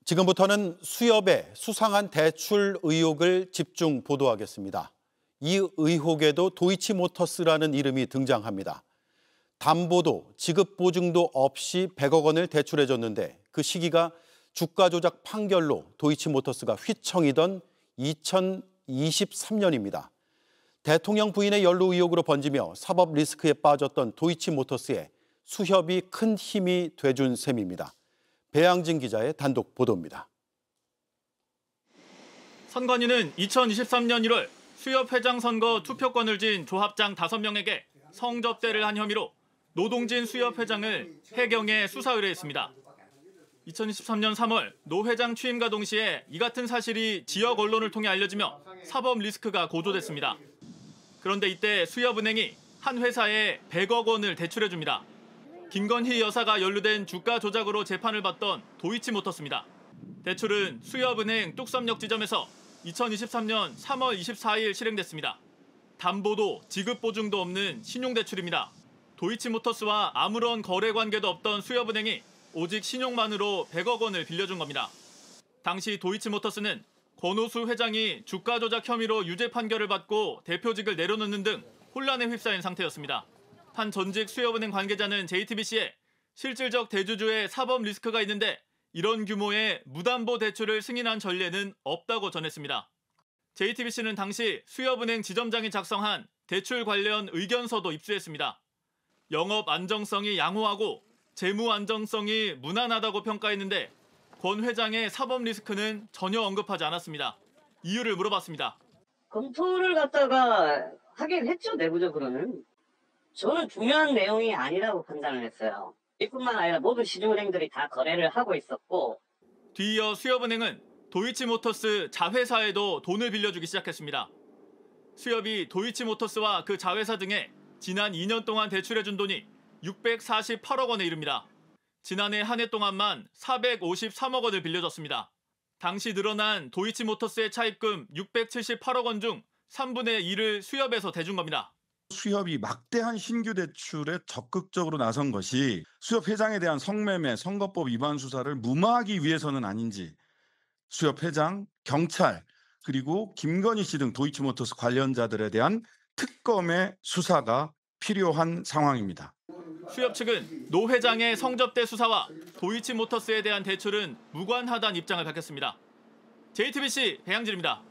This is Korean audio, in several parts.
지금부터는 수협의 수상한 대출 의혹을 집중 보도하겠습니다. 이 의혹에도 도이치모터스라는 이름이 등장합니다. 담보도 지급 보증도 없이 100억 원을 대출해줬는데 그 시기가 주가 조작 판결로 도이치모터스가 휘청이던 2023년입니다. 대통령 부인의 연루 의혹으로 번지며 사법 리스크에 빠졌던 도이치모터스에 수협이 큰 힘이 돼준 셈입니다. 배양진 기자의 단독 보도입니다. 선관위는 2023년 1월 수협 회장 선거 투표권을 쥔 조합장 5명에게 성접대를 한 혐의로 노동진 수협 회장을 해경에 수사 의뢰했습니다. 2023년 3월 노 회장 취임과 동시에 이 같은 사실이 지역 언론을 통해 알려지며 사법 리스크가 고조됐습니다. 그런데 이때 수협은행이 한 회사에 100억 원을 대출해줍니다. 김건희 여사가 연루된 주가 조작으로 재판을 받던 도이치모터스입니다. 대출은 수협은행 뚝섬역 지점에서 2023년 3월 24일 실행됐습니다. 담보도 지급 보증도 없는 신용대출입니다. 도이치모터스와 아무런 거래 관계도 없던 수협은행이 오직 신용만으로 100억 원을 빌려준 겁니다. 당시 도이치모터스는 권오수 회장이 주가 조작 혐의로 유죄 판결을 받고 대표직을 내려놓는 등 혼란에 휩싸인 상태였습니다. 한 전직 수협은행 관계자는 JTBC에 실질적 대주주의 사법 리스크가 있는데 이런 규모의 무담보 대출을 승인한 전례는 없다고 전했습니다. JTBC는 당시 수협은행 지점장이 작성한 대출 관련 의견서도 입수했습니다. 영업 안정성이 양호하고 재무 안정성이 무난하다고 평가했는데 권 회장의 사법 리스크는 전혀 언급하지 않았습니다. 이유를 물어봤습니다. 검토를 갖다가 하긴 했죠, 내부적으로는. 저는 중요한 내용이 아니라고 판단을 했어요. 이뿐만 아니라 모든 시중은행들이 다 거래를 하고 있었고. 뒤이어 수협은행은 도이치모터스 자회사에도 돈을 빌려주기 시작했습니다. 수협이 도이치모터스와 그 자회사 등에 지난 2년 동안 대출해준 돈이 648억 원에 이릅니다. 지난해 한 해 동안만 453억 원을 빌려줬습니다. 당시 늘어난 도이치모터스의 차입금 678억 원 중 3분의 1을 수협에서 대준 겁니다. 수협이 막대한 신규 대출에 적극적으로 나선 것이 수협 회장에 대한 성매매, 선거법 위반 수사를 무마하기 위해서는 아닌지 수협 회장, 경찰, 그리고 김건희 씨 등 도이치모터스 관련자들에 대한 특검의 수사가 필요한 상황입니다. 수협 측은 노 회장의 성접대 수사와 도이치모터스에 대한 대출은 무관하다는 입장을 밝혔습니다. JTBC 배양진입니다.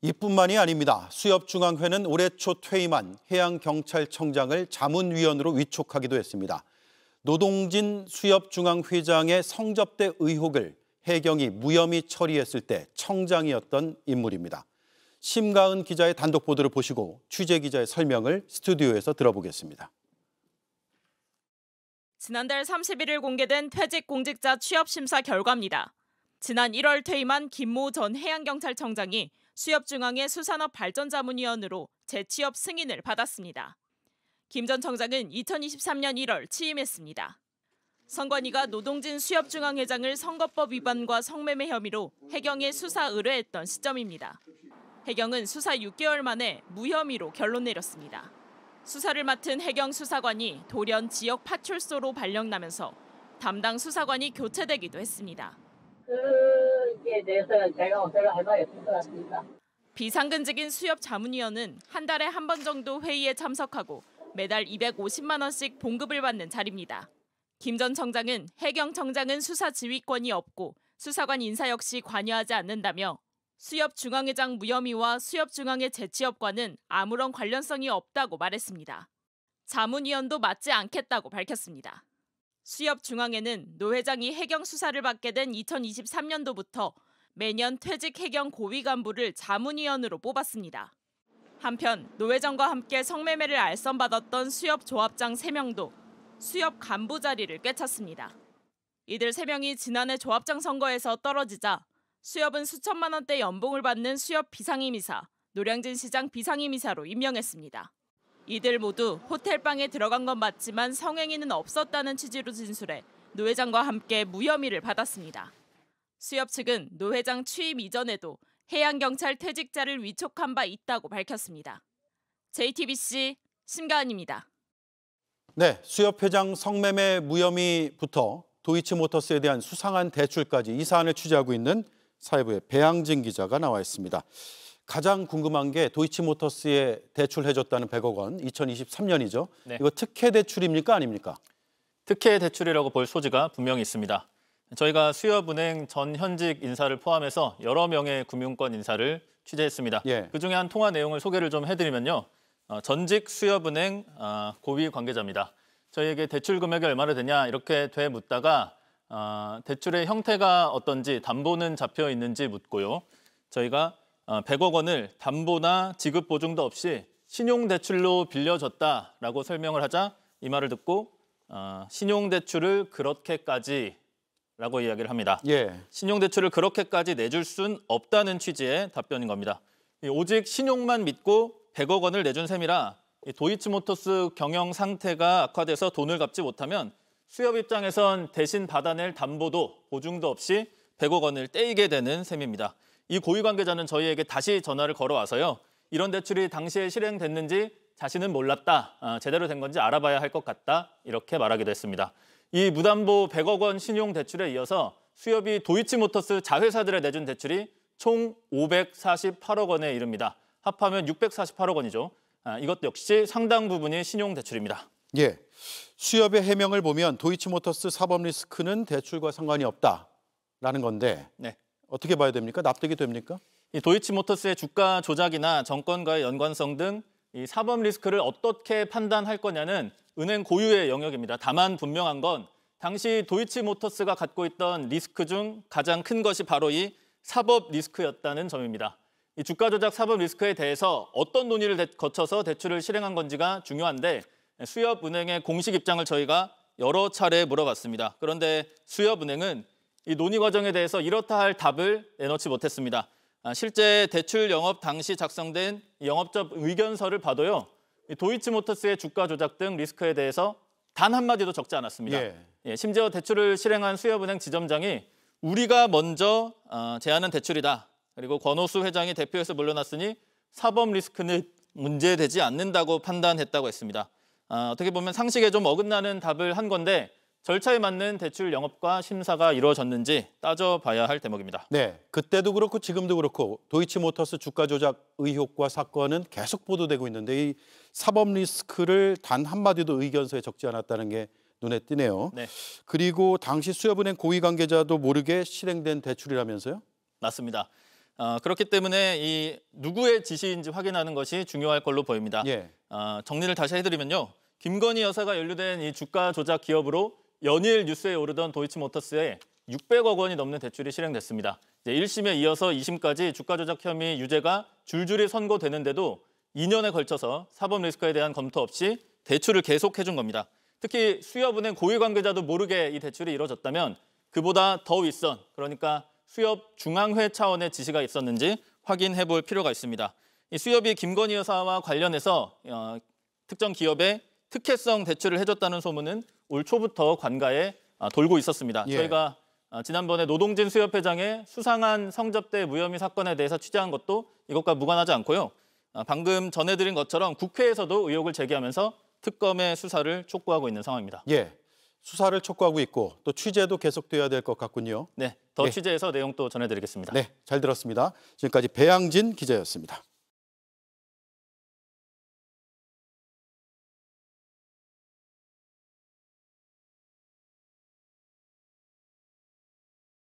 이뿐만이 아닙니다. 수협중앙회는 올해 초 퇴임한 해양경찰청장을 자문위원으로 위촉하기도 했습니다. 노동진 수협중앙회장의 성접대 의혹을 해경이 무혐의 처리했을 때 청장이었던 인물입니다. 심가은 기자의 단독 보도를 보시고 취재 기자의 설명을 스튜디오에서 들어보겠습니다. 지난달 31일 공개된 퇴직 공직자 취업 심사 결과입니다. 지난 1월 퇴임한 김모 전 해양경찰청장이 수협중앙회 수산업 발전자문위원으로 재취업 승인을 받았습니다. 김 전 청장은 2023년 1월 취임했습니다. 선관위가 노동진 수협중앙회장을 선거법 위반과 성매매 혐의로 해경에 수사 의뢰했던 시점입니다. 해경은 수사 6개월 만에 무혐의로 결론 내렸습니다. 수사를 맡은 해경 수사관이 돌연 지역 파출소로 발령나면서 담당 수사관이 교체되기도 했습니다. 그에 대해서는 제가 어떻게 할 말이 없을 것 같습니다. 비상근직인 수협 자문위원은 한 달에 한 번 정도 회의에 참석하고 매달 250만 원씩 봉급을 받는 자리입니다. 김 전 청장은 해경 청장은 수사 지휘권이 없고 수사관 인사 역시 관여하지 않는다며 수협중앙회장 무혐의와 수협중앙회 재취업과는 아무런 관련성이 없다고 말했습니다. 자문위원도 맡지 않겠다고 밝혔습니다. 수협중앙회는 노 회장이 해경 수사를 받게 된 2023년도부터 매년 퇴직 해경 고위 간부를 자문위원으로 뽑았습니다. 한편 노 회장과 함께 성매매를 알선받았던 수협 조합장 3명도 수협 간부 자리를 꿰찼습니다. 이들 3명이 지난해 조합장 선거에서 떨어지자 수협은 수천만 원대 연봉을 받는 수협 비상임이사, 노량진 시장 비상임이사로 임명했습니다. 이들 모두 호텔방에 들어간 건 맞지만 성행위는 없었다는 취지로 진술해 노 회장과 함께 무혐의를 받았습니다. 수협 측은 노 회장 취임 이전에도 해양경찰 퇴직자를 위촉한 바 있다고 밝혔습니다. JTBC 심가은입니다. 네, 수협회장 성매매 무혐의부터 도이치모터스에 대한 수상한 대출까지 이 사안을 취재하고 있는 사회부의 배양진 기자가 나와 있습니다. 가장 궁금한 게 도이치모터스에 대출해줬다는 100억 원, 2023년이죠. 네. 이거 특혜 대출입니까 아닙니까? 특혜 대출이라고 볼 소지가 분명히 있습니다. 저희가 수협은행 전 현직 인사를 포함해서 여러 명의 금융권 인사를 취재했습니다. 예. 그중에 한 통화 내용을 소개를 좀 해드리면요. 전직 수협은행 고위 관계자입니다. 저희에게 대출 금액이 얼마나 되냐 이렇게 되묻다가 대출의 형태가 어떤지 담보는 잡혀 있는지 묻고요. 저희가 100억 원을 담보나 지급 보증도 없이 신용대출로 빌려줬다라고 설명을 하자 이 말을 듣고 신용대출을 그렇게까지라고 이야기를 합니다. 예. 신용대출을 그렇게까지 내줄 순 없다는 취지의 답변인 겁니다. 오직 신용만 믿고 100억 원을 내준 셈이라 도이치모터스 경영 상태가 악화돼서 돈을 갚지 못하면 수협 입장에선 대신 받아낼 담보도 보증도 없이 100억 원을 떼이게 되는 셈입니다. 이 고위 관계자는 저희에게 다시 전화를 걸어와서요. 이런 대출이 당시에 실행됐는지 자신은 몰랐다. 제대로 된 건지 알아봐야 할 것 같다. 이렇게 말하기도 했습니다. 이 무담보 100억 원 신용 대출에 이어서 수협이 도이치모터스 자회사들에 내준 대출이 총 548억 원에 이릅니다. 합하면 648억 원이죠. 이것 역시 상당 부분이 신용 대출입니다. 예. 수협의 해명을 보면 도이치모터스 사법 리스크는 대출과 상관이 없다라는 건데 네. 어떻게 봐야 됩니까? 납득이 됩니까? 이 도이치모터스의 주가 조작이나 정권과의 연관성 등 이 사법 리스크를 어떻게 판단할 거냐는 은행 고유의 영역입니다. 다만 분명한 건 당시 도이치모터스가 갖고 있던 리스크 중 가장 큰 것이 바로 이 사법 리스크였다는 점입니다. 이 주가 조작 사법 리스크에 대해서 어떤 논의를 거쳐서 대출을 실행한 건지가 중요한데 수협은행의 공식 입장을 저희가 여러 차례 물어봤습니다. 그런데 수협은행은 이 논의 과정에 대해서 이렇다 할 답을 내놓지 못했습니다. 실제 대출 영업 당시 작성된 영업적 의견서를 봐도요. 도이치모터스의 주가 조작 등 리스크에 대해서 단 한마디도 적지 않았습니다. 예. 심지어 대출을 실행한 수협은행 지점장이 우리가 먼저 제안한 대출이다. 그리고 권오수 회장이 대표에서 물러났으니 사법 리스크는 문제되지 않는다고 판단했다고 했습니다. 어떻게 보면 상식에 좀 어긋나는 답을 한 건데 절차에 맞는 대출 영업과 심사가 이루어졌는지 따져봐야 할 대목입니다. 네, 그때도 그렇고 지금도 그렇고 도이치모터스 주가 조작 의혹과 사건은 계속 보도되고 있는데 이 사법 리스크를 단 한마디도 의견서에 적지 않았다는 게 눈에 띄네요. 네. 그리고 당시 수협은행 고위 관계자도 모르게 실행된 대출이라면서요? 맞습니다. 그렇기 때문에 이 누구의 지시인지 확인하는 것이 중요할 걸로 보입니다. 예. 정리를 다시 해드리면요. 김건희 여사가 연루된 이 주가 조작 기업으로 연일 뉴스에 오르던 도이치모터스에 600억 원이 넘는 대출이 실행됐습니다. 이제 1심에 이어서 2심까지 주가 조작 혐의 유죄가 줄줄이 선고되는데도 2년에 걸쳐서 사법 리스크에 대한 검토 없이 대출을 계속해준 겁니다. 특히 수협은행 고위 관계자도 모르게 이 대출이 이뤄졌다면 그보다 더 윗선, 그러니까 수협 중앙회 차원의 지시가 있었는지 확인해 볼 필요가 있습니다. 이 수협이 김건희 여사와 관련해서 특정 기업에 특혜성 대출을 해줬다는 소문은 올 초부터 관가에 돌고 있었습니다. 예. 저희가 지난번에 노동진 수협회장의 수상한 성접대 무혐의 사건에 대해서 취재한 것도 이것과 무관하지 않고요. 방금 전해드린 것처럼 국회에서도 의혹을 제기하면서 특검의 수사를 촉구하고 있는 상황입니다. 예, 수사를 촉구하고 있고 또 취재도 계속돼야 될 것 같군요. 네, 더 예. 취재해서 내용 또 전해드리겠습니다. 네, 잘 들었습니다. 지금까지 배양진 기자였습니다.